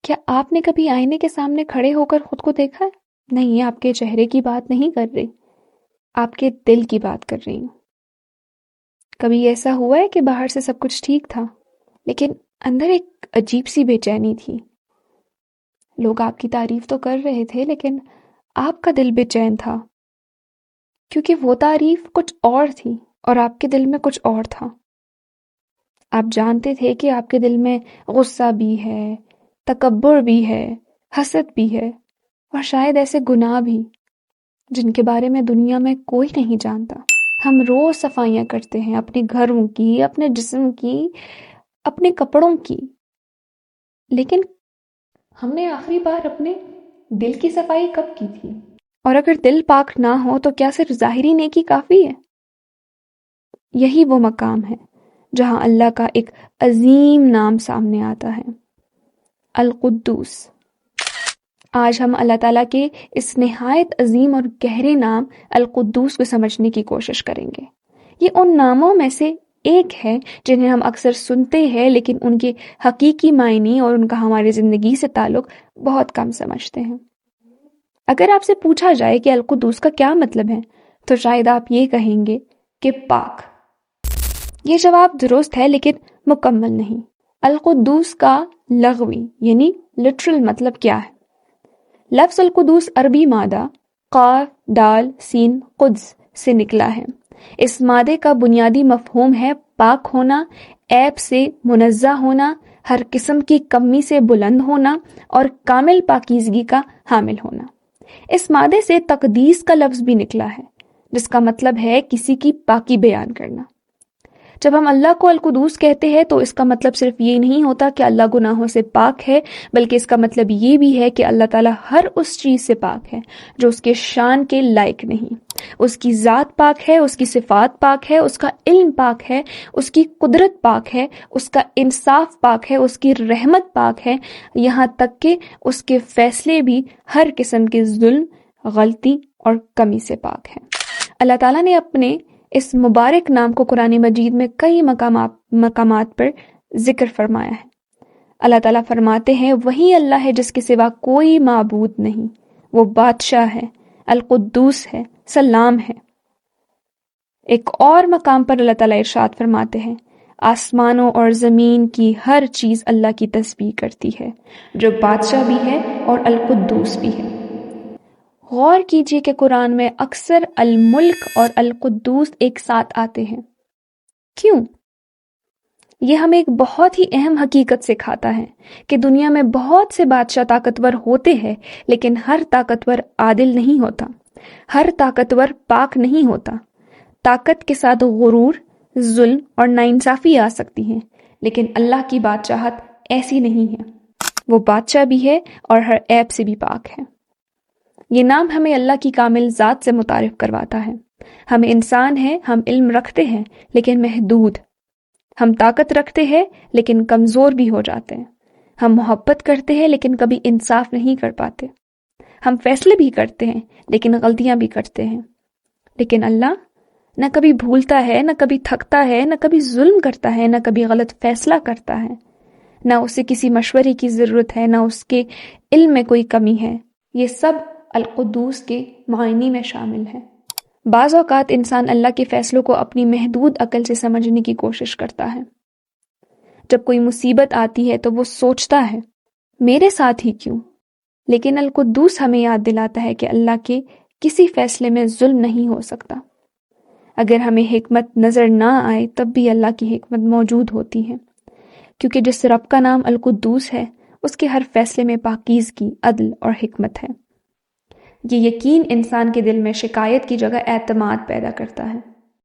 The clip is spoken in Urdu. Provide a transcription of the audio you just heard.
کیا آپ نے کبھی آئینے کے سامنے کھڑے ہو کر خود کو دیکھا ہے؟ نہیں، آپ کے چہرے کی بات نہیں کر رہی، آپ کے دل کی بات کر رہی ہوں۔ کبھی ایسا ہوا ہے کہ باہر سے سب کچھ ٹھیک تھا لیکن اندر ایک عجیب سی بے چینی تھی؟ لوگ آپ کی تعریف تو کر رہے تھے لیکن آپ کا دل بے چین تھا، کیونکہ وہ تعریف کچھ اور تھی اور آپ کے دل میں کچھ اور تھا۔ آپ جانتے تھے کہ آپ کے دل میں غصہ بھی ہے، تکبر بھی ہے، حسد بھی ہے، اور شاید ایسے گناہ بھی جن کے بارے میں دنیا میں کوئی نہیں جانتا۔ ہم روز صفائیاں کرتے ہیں، اپنے گھروں کی، اپنے جسم کی، اپنے کپڑوں کی، لیکن ہم نے آخری بار اپنے دل کی صفائی کب کی تھی؟ اور اگر دل پاک نہ ہو تو کیا صرف ظاہری نیکی کافی ہے؟ یہی وہ مقام ہے جہاں اللہ کا ایک عظیم نام سامنے آتا ہے، القدوس۔ آج ہم اللہ تعالیٰ کے اس نہایت عظیم اور گہرے نام القدوس کو سمجھنے کی کوشش کریں گے۔ یہ ان ناموں میں سے ایک ہے جنہیں ہم اکثر سنتے ہیں لیکن ان کے حقیقی معنی اور ان کا ہماری زندگی سے تعلق بہت کم سمجھتے ہیں۔ اگر آپ سے پوچھا جائے کہ القدوس کا کیا مطلب ہے تو شاید آپ یہ کہیں گے کہ پاک۔ یہ جواب درست ہے لیکن مکمل نہیں۔ القدوس کا لغوی یعنی لٹرل مطلب کیا ہے؟ لفظ القدوس عربی مادہ قاف دال سین قدس سے نکلا ہے۔ اس مادے کا بنیادی مفہوم ہے پاک ہونا، عیب سے منزہ ہونا، ہر قسم کی کمی سے بلند ہونا اور کامل پاکیزگی کا حامل ہونا۔ اس مادے سے تقدیس کا لفظ بھی نکلا ہے جس کا مطلب ہے کسی کی پاکی بیان کرنا۔ جب ہم اللہ کو القدوس کہتے ہیں تو اس کا مطلب صرف یہ نہیں ہوتا کہ اللہ گناہوں سے پاک ہے، بلکہ اس کا مطلب یہ بھی ہے کہ اللہ تعالیٰ ہر اس چیز سے پاک ہے جو اس کے شان کے لائق نہیں۔ اس کی ذات پاک ہے، اس کی صفات پاک ہے، اس کا علم پاک ہے، اس کی قدرت پاک ہے، اس کا انصاف پاک ہے، اس کی رحمت پاک ہے، یہاں تک کہ اس کے فیصلے بھی ہر قسم کے ظلم، غلطی اور کمی سے پاک ہیں۔ اللہ تعالیٰ نے اپنے اس مبارک نام کو قرآن مجید میں کئی مقامات پر ذکر فرمایا ہے۔ اللہ تعالیٰ فرماتے ہیں وہی اللہ ہے جس کے سوا کوئی معبود نہیں، وہ بادشاہ ہے، القدوس ہے، سلام ہے۔ ایک اور مقام پر اللہ تعالیٰ ارشاد فرماتے ہیں آسمانوں اور زمین کی ہر چیز اللہ کی تسبیح کرتی ہے جو بادشاہ بھی ہے اور القدوس بھی ہے۔ غور کیجئے کہ قرآن میں اکثر الملک اور القدوس ایک ساتھ آتے ہیں۔ کیوں؟ یہ ہمیں ایک بہت ہی اہم حقیقت سکھاتا ہے کہ دنیا میں بہت سے بادشاہ طاقتور ہوتے ہیں لیکن ہر طاقتور عادل نہیں ہوتا، ہر طاقتور پاک نہیں ہوتا۔ طاقت کے ساتھ غرور، ظلم اور ناانصافی آ سکتی ہیں، لیکن اللہ کی بادشاہت ایسی نہیں ہے۔ وہ بادشاہ بھی ہے اور ہر عیب سے بھی پاک ہے۔ یہ نام ہمیں اللہ کی کامل ذات سے متعارف کرواتا ہے۔ ہم انسان ہیں، ہم علم رکھتے ہیں لیکن محدود، ہم طاقت رکھتے ہیں لیکن کمزور بھی ہو جاتے ہیں، ہم محبت کرتے ہیں لیکن کبھی انصاف نہیں کر پاتے، ہم فیصلے بھی کرتے ہیں لیکن غلطیاں بھی کرتے ہیں۔ لیکن اللہ نہ کبھی بھولتا ہے، نہ کبھی تھکتا ہے، نہ کبھی ظلم کرتا ہے، نہ کبھی غلط فیصلہ کرتا ہے، نہ اسے کسی مشورے کی ضرورت ہے، نہ اس کے علم میں کوئی کمی ہے۔ یہ سب القدوس کے معنی میں شامل ہے۔ بعض اوقات انسان اللہ کے فیصلوں کو اپنی محدود عقل سے سمجھنے کی کوشش کرتا ہے۔ جب کوئی مصیبت آتی ہے تو وہ سوچتا ہے میرے ساتھ ہی کیوں؟ لیکن القدوس ہمیں یاد دلاتا ہے کہ اللہ کے کسی فیصلے میں ظلم نہیں ہو سکتا۔ اگر ہمیں حکمت نظر نہ آئے تب بھی اللہ کی حکمت موجود ہوتی ہے، کیونکہ جس رب کا نام القدوس ہے اس کے ہر فیصلے میں پاکیزگی، عدل اور حکمت ہے۔ یہ یقین انسان کے دل میں شکایت کی جگہ اعتماد پیدا کرتا ہے۔